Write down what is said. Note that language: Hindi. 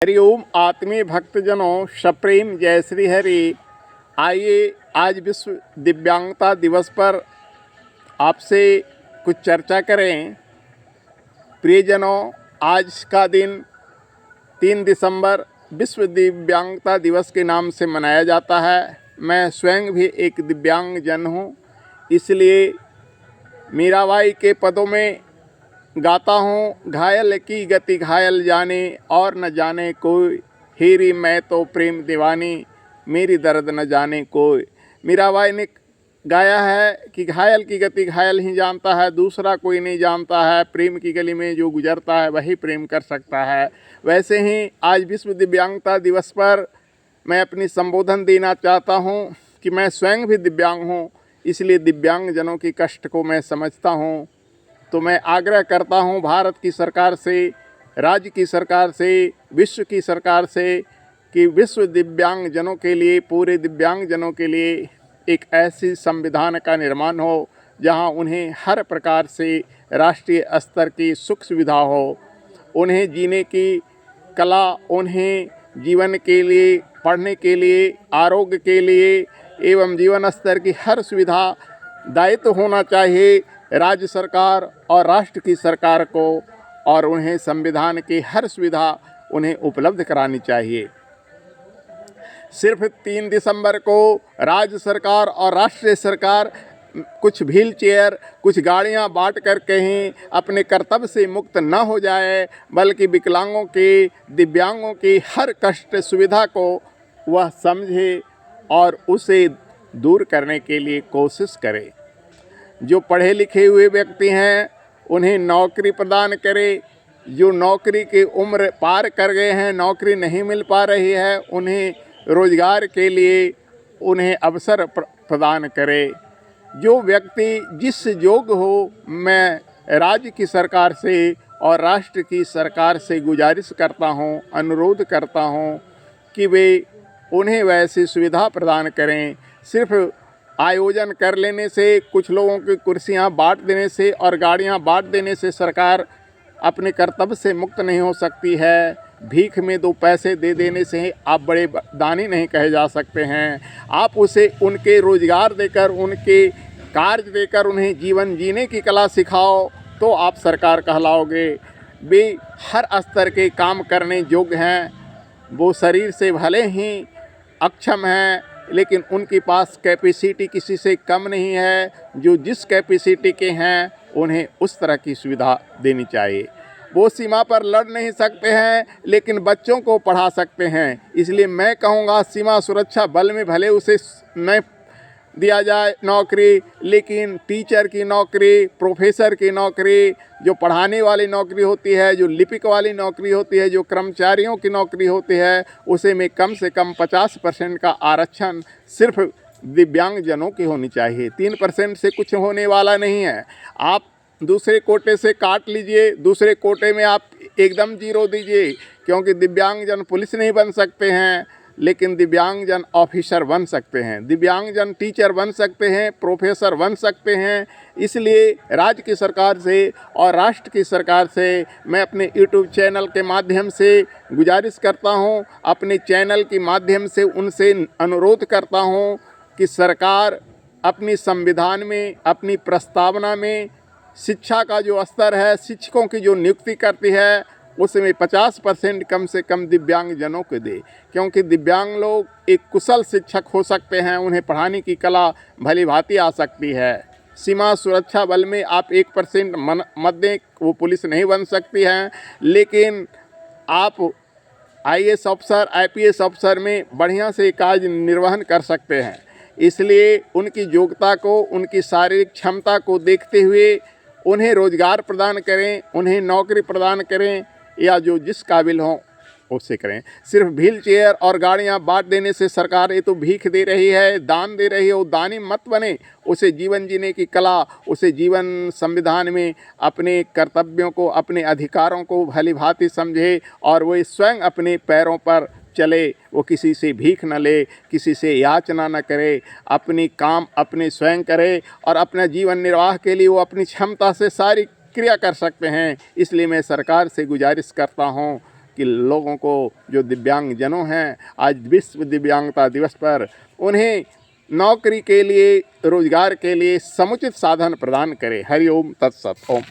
हरिओम आत्मीय भक्तजनों, सप्रेम जय श्री हरि। आइए आज विश्व दिव्यांगता दिवस पर आपसे कुछ चर्चा करें। प्रियजनों, आज का दिन 3 दिसंबर विश्व दिव्यांगता दिवस के नाम से मनाया जाता है। मैं स्वयं भी एक दिव्यांगजन हूँ, इसलिए मीराबाई के पदों में गाता हूँ। घायल की गति घायल जाने और न जाने कोई, हीरी मैं तो प्रेम दीवानी, मेरी दर्द न जाने कोई। मीराबाई ने गाया है कि घायल की गति घायल ही जानता है, दूसरा कोई नहीं जानता है। प्रेम की गली में जो गुजरता है वही प्रेम कर सकता है। वैसे ही आज विश्व दिव्यांगता दिवस पर मैं अपनी संबोधन देना चाहता हूँ कि मैं स्वयं भी दिव्यांग हूँ, इसलिए दिव्यांगजनों की कष्ट को मैं समझता हूँ। तो मैं आग्रह करता हूं भारत की सरकार से, राज्य की सरकार से, विश्व की सरकार से कि विश्व दिव्यांगजनों के लिए, पूरे दिव्यांगजनों के लिए एक ऐसी संविधान का निर्माण हो जहां उन्हें हर प्रकार से राष्ट्रीय स्तर की सुख सुविधा हो, उन्हें जीने की कला, उन्हें जीवन के लिए, पढ़ने के लिए, आरोग्य के लिए एवं जीवन स्तर की हर सुविधा दायित्व होना चाहिए राज्य सरकार और राष्ट्र की सरकार को, और उन्हें संविधान की हर सुविधा उन्हें उपलब्ध करानी चाहिए। सिर्फ 3 दिसंबर को राज्य सरकार और राष्ट्रीय सरकार कुछ व्हील चेयर, कुछ गाड़ियां बांट कर कहीं अपने कर्तव्य से मुक्त न हो जाए, बल्कि विकलांगों की, दिव्यांगों की हर कष्ट सुविधा को वह समझे और उसे दूर करने के लिए कोशिश करे। जो पढ़े लिखे हुए व्यक्ति हैं उन्हें नौकरी प्रदान करे, जो नौकरी की उम्र पार कर गए हैं, नौकरी नहीं मिल पा रही है, उन्हें रोजगार के लिए उन्हें अवसर प्रदान करे। जो व्यक्ति जिस योग्य हो, मैं राज्य की सरकार से और राष्ट्र की सरकार से गुजारिश करता हूं, अनुरोध करता हूं कि वे उन्हें वैसी सुविधा प्रदान करें। सिर्फ आयोजन कर लेने से, कुछ लोगों की कुर्सियां बांट देने से और गाड़ियां बांट देने से सरकार अपने कर्तव्य से मुक्त नहीं हो सकती है। भीख में 2 पैसे दे देने से आप बड़े दानी नहीं कहे जा सकते हैं। आप उसे उनके रोजगार देकर, उनके कार्य देकर उन्हें जीवन जीने की कला सिखाओ तो आप सरकार कहलाओगे। वे हर स्तर के काम करने योग्य हैं। वो शरीर से भले ही अक्षम हैं, लेकिन उनके पास कैपेसिटी किसी से कम नहीं है। जो जिस कैपेसिटी के हैं उन्हें उस तरह की सुविधा देनी चाहिए। वो सीमा पर लड़ नहीं सकते हैं, लेकिन बच्चों को पढ़ा सकते हैं। इसलिए मैं कहूँगा सीमा सुरक्षा बल में भले उसे न दिया जाए नौकरी, लेकिन टीचर की नौकरी, प्रोफेसर की नौकरी, जो पढ़ाने वाली नौकरी होती है, जो लिपिक वाली नौकरी होती है, जो कर्मचारियों की नौकरी होती है, उसे में कम से कम 50% का आरक्षण सिर्फ दिव्यांगजनों की होनी चाहिए। 3% से कुछ होने वाला नहीं है। आप दूसरे कोटे से काट लीजिए, दूसरे कोटे में आप एकदम 0 दीजिए, क्योंकि दिव्यांगजन पुलिस नहीं बन सकते हैं, लेकिन दिव्यांगजन ऑफिसर बन सकते हैं, दिव्यांगजन टीचर बन सकते हैं, प्रोफेसर बन सकते हैं। इसलिए राज्य की सरकार से और राष्ट्र की सरकार से मैं अपने यूट्यूब चैनल के माध्यम से गुजारिश करता हूं, अपने चैनल के माध्यम से उनसे अनुरोध करता हूं कि सरकार अपनी संविधान में, अपनी प्रस्तावना में शिक्षा का जो स्तर है, शिक्षकों की जो नियुक्ति करती है, उसमें 50% कम से कम दिव्यांगजनों को दे, क्योंकि दिव्यांग लोग एक कुशल शिक्षक हो सकते हैं, उन्हें पढ़ाने की कला भली भांति आ सकती है। सीमा सुरक्षा बल में आप 1% मत दें, वो पुलिस नहीं बन सकती हैं, लेकिन आप IAS अफसर, IPS अफसर में बढ़िया से कार्य निर्वहन कर सकते हैं। इसलिए उनकी योग्यता को, उनकी शारीरिक क्षमता को देखते हुए उन्हें रोजगार प्रदान करें, उन्हें नौकरी प्रदान करें, या जो जिस काबिल हों उससे करें। सिर्फ व्हील चेयर और गाड़ियां बांट देने से सरकार ये तो भीख दे रही है, दान दे रही है। वो दानी मत बने, उसे जीवन जीने की कला, उसे जीवन संविधान में अपने कर्तव्यों को, अपने अधिकारों को भली भांति समझे और वो स्वयं अपने पैरों पर चले। वो किसी से भीख न ले, किसी से याचना न करे, अपनी काम अपने स्वयं करे और अपना जीवन निर्वाह के लिए वो अपनी क्षमता से सारी क्रिया कर सकते हैं। इसलिए मैं सरकार से गुजारिश करता हूँ के लोगों को, जो दिव्यांगजनों हैं, आज विश्व दिव्यांगता दिवस पर उन्हें नौकरी के लिए, रोजगार के लिए समुचित साधन प्रदान करें। हरि ओम तत्सत। ओम।